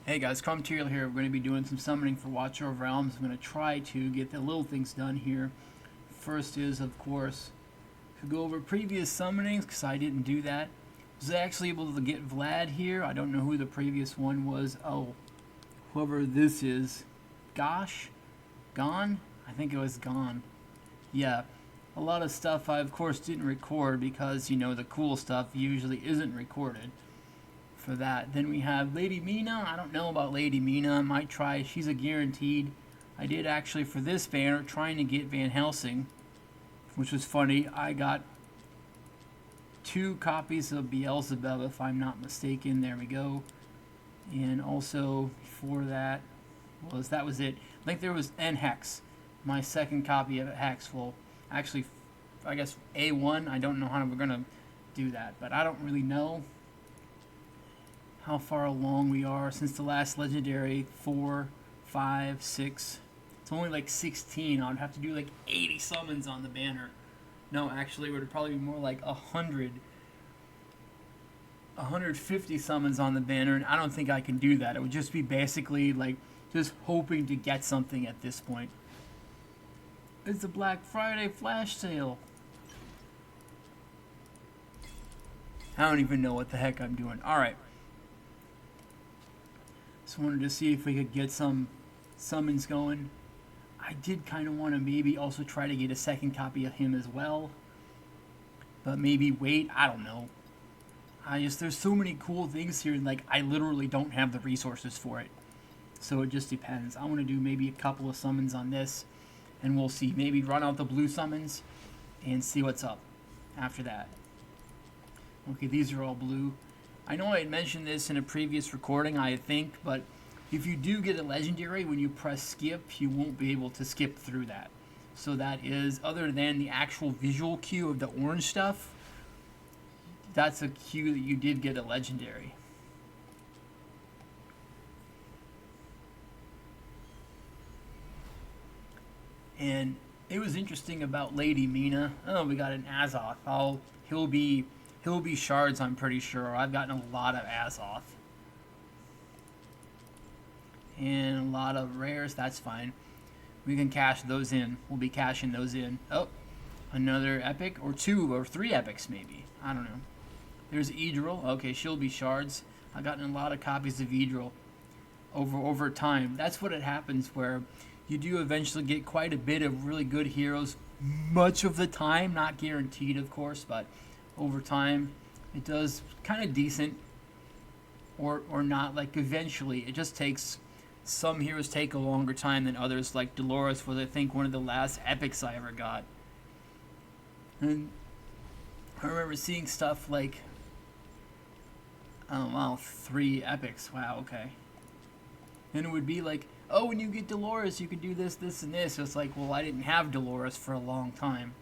Hey guys, Material here. We're going to be doing some summoning for Watcher of Realms. I'm going to try to get the little things done here. First is, of course, to go over previous summonings, because I didn't do that. Was I actually able to get Vlad here? I don't know who the previous one was. Oh, whoever this is. Gosh? Gone? I think it was Gone. Yeah. A lot of stuff I, of course, didn't record because, the cool stuff usually isn't recorded. For that. Then we have Lady Mina. I don't know about Lady Mina. I might try. She's a guaranteed. I did actually for this banner trying to get Van Helsing, which was funny. I got 2 copies of Beelzebub, if I'm not mistaken. There we go. And also for that was it. I think there was N Hex, my second copy of Hex. Well, actually, I guess A1. I don't know how we're gonna do that, but I don't really know how far along we are since the last legendary. 4, 5, 6. It's only like 16. I'd have to do like 80 summons on the banner. No, actually, it would probably be more like 150 summons on the banner, and I don't think I can do that. It would just be basically like just hoping to get something at this point. It's a Black Friday flash sale. I don't even know what the heck I'm doing. Alright. Just wanted to see if we could get some summons going. I did kind of want to maybe also try to get a second copy of him as well. But maybe wait, I don't know. There's so many cool things here, and like I literally don't have the resources for it. So it just depends. I want to do maybe a couple of summons on this, and we'll see. Maybe run out the blue summons and see what's up after that. Okay, these are all blue. I know I had mentioned this in a previous recording, I think, but if you do get a legendary, when you press skip, you won't be able to skip through that. So that is, other than the actual visual cue of the orange stuff, that's a cue that you did get a legendary. And it was interesting about Lady Mina. Oh, we got an Azoth. He'll be shards, I'm pretty sure. I've gotten a lot of Azoth. And a lot of rares, that's fine. We can cash those in. We'll be cashing those in. Oh, another epic, or 2 or 3 epics maybe. I don't know. There's Idril. Okay, she'll be shards. I've gotten a lot of copies of Idril over time. That's what it happens, where you do eventually get quite a bit of really good heroes much of the time. Not guaranteed, of course, but over time it does kind of decent, or not. Like eventually it just takes, some heroes take a longer time than others. Like Dolores was, I think, one of the last epics I ever got. And I remember seeing stuff like, oh wow, 3 epics. Wow, okay. Then it would be like, oh, when you get Dolores, you can do this, this, and this. So it's like, well, I didn't have Dolores for a long time.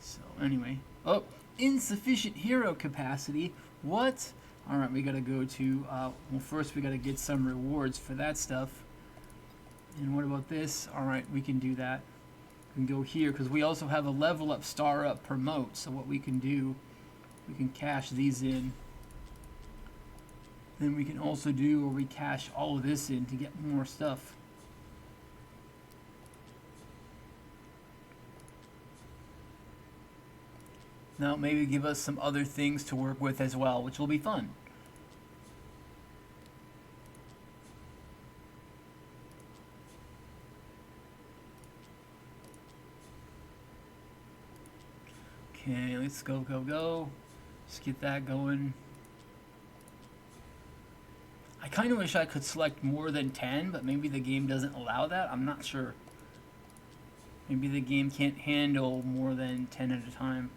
So anyway, oh, insufficient hero capacity. What? All right, we gotta go to. Well, first we gotta get some rewards for that stuff. And what about this? All right, we can do that. We can go here because we also have a level up, star up, promote. So what we can do, we can cash these in. Then we can also do where we cash all of this in to get more stuff. Now maybe give us some other things to work with as well, which will be fun. Okay, let's go. Let's get that going. I kind of wish I could select more than 10, but maybe the game doesn't allow that. I'm not sure. Maybe the game can't handle more than 10 at a time.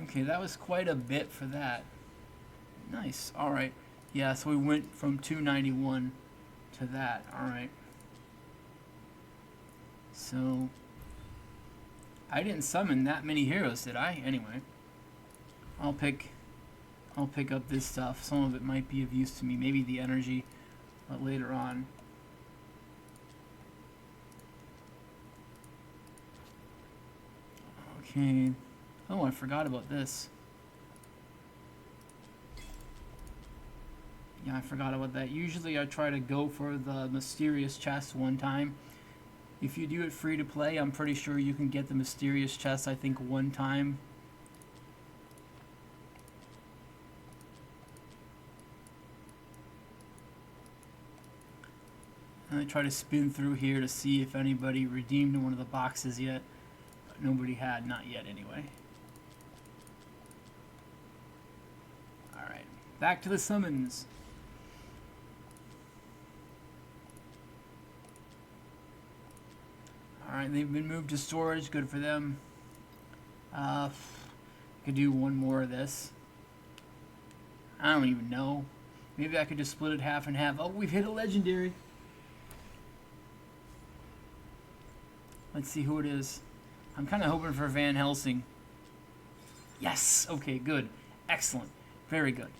Okay, that was quite a bit for that. Nice. All right. Yeah, so we went from 291 to that. All right. So I didn't summon that many heroes, did I? Anyway. I'll pick up this stuff. Some of it might be of use to me. Maybe the energy, but later on. Okay. Oh, I forgot about this. Yeah, I forgot about that. Usually I try to go for the mysterious chest one time. If you do it free to play, I'm pretty sure you can get the mysterious chest, I think, one time. And I try to spin through here to see if anybody redeemed one of the boxes yet. But nobody had, not yet anyway. Alright, back to the summons. Alright, they've been moved to storage, good for them. Could do one more of this. I don't even know. Maybe I could just split it half and half. Oh, we've hit a legendary. Let's see who it is. I'm kind of hoping for Van Helsing. Yes! Okay, good. Excellent. Very good.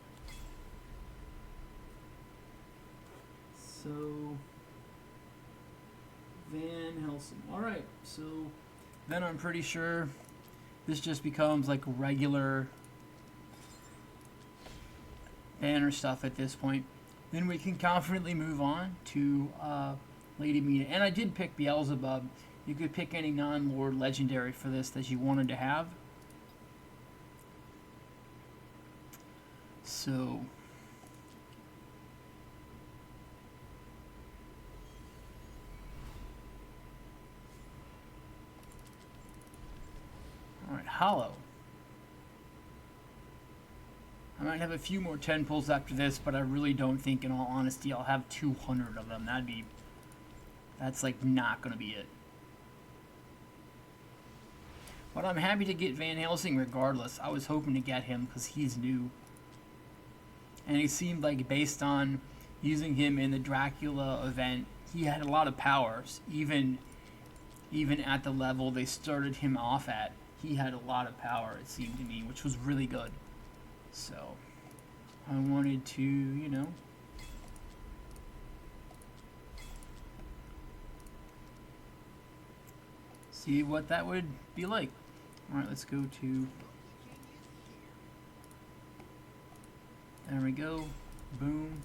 So, Van Helsing. Alright, so then I'm pretty sure this just becomes like regular banner stuff at this point. Then we can confidently move on to Lady Mina. And I did pick Beelzebub. You could pick any non-Lord legendary for this that you wanted to have. So, alright, Hollow. I might have a few more 10 pulls after this, but I really don't think, in all honesty, I'll have 200 of them. That's like not going to be it. But I'm happy to get Van Helsing regardless. I was hoping to get him because he's new. And it seemed like based on using him in the Dracula event, he had a lot of powers. Even at the level they started him off at, he had a lot of power, it seemed to me, which was really good. So, I wanted to, you know, see what that would be like. Alright, let's go to, there we go, boom.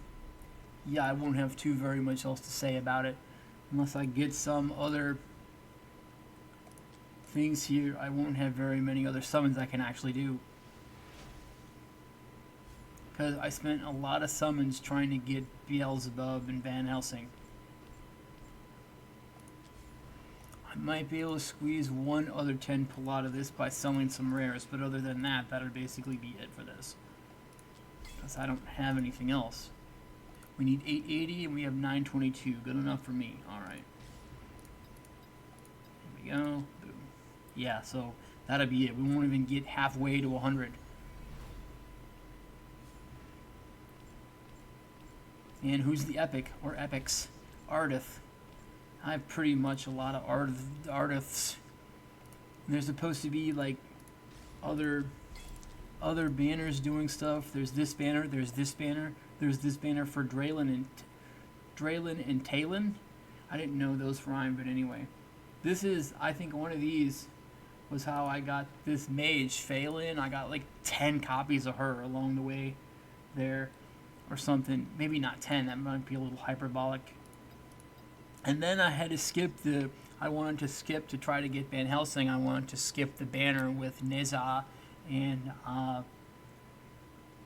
Yeah, I won't have too very much else to say about it. Unless I get some other things here, I won't have very many other summons I can actually do. Because I spent a lot of summons trying to get Beelzebub and Van Helsing. I might be able to squeeze one other 10 pull out of this by selling some rares, but other than that, that'll basically be it for this. Because I don't have anything else. We need 880 and we have 922. Good enough for me. Alright. Here we go. Boom. Yeah, so that'll be it. We won't even get halfway to 100. And who's the epic, or epics? Ardith. I have pretty much a lot of Ardiths. And there's supposed to be like other banners doing stuff. There's this banner, there's this banner, there's this banner for Draylen and Talon. I didn't know those rhymed, but anyway. This is, I think one of these was how I got this mage, Phelan. I got like 10 copies of her along the way there. Or something, maybe not 10, that might be a little hyperbolic. And then I had to skip I wanted to skip to try to get Van Helsing. I wanted to skip the banner with Neza and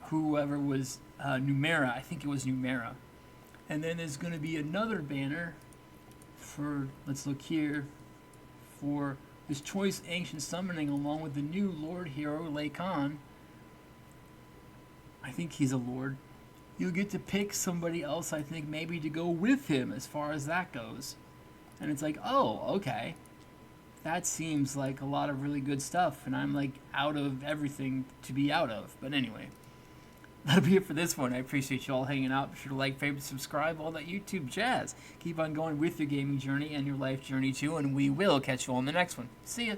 whoever was Numera. I think it was Numera. And then there's going to be another banner for, let's look here, for this choice ancient summoning along with the new Lord Hero Lakon. I think he's a lord. You'll get to pick somebody else, I think, maybe to go with him as far as that goes. And it's like, oh, okay. That seems like a lot of really good stuff, and I'm like out of everything to be out of. But anyway, that'll be it for this one. I appreciate you all hanging out. Be sure to like, favorite, subscribe, all that YouTube jazz. Keep on going with your gaming journey and your life journey too, and we will catch you all in the next one. See ya.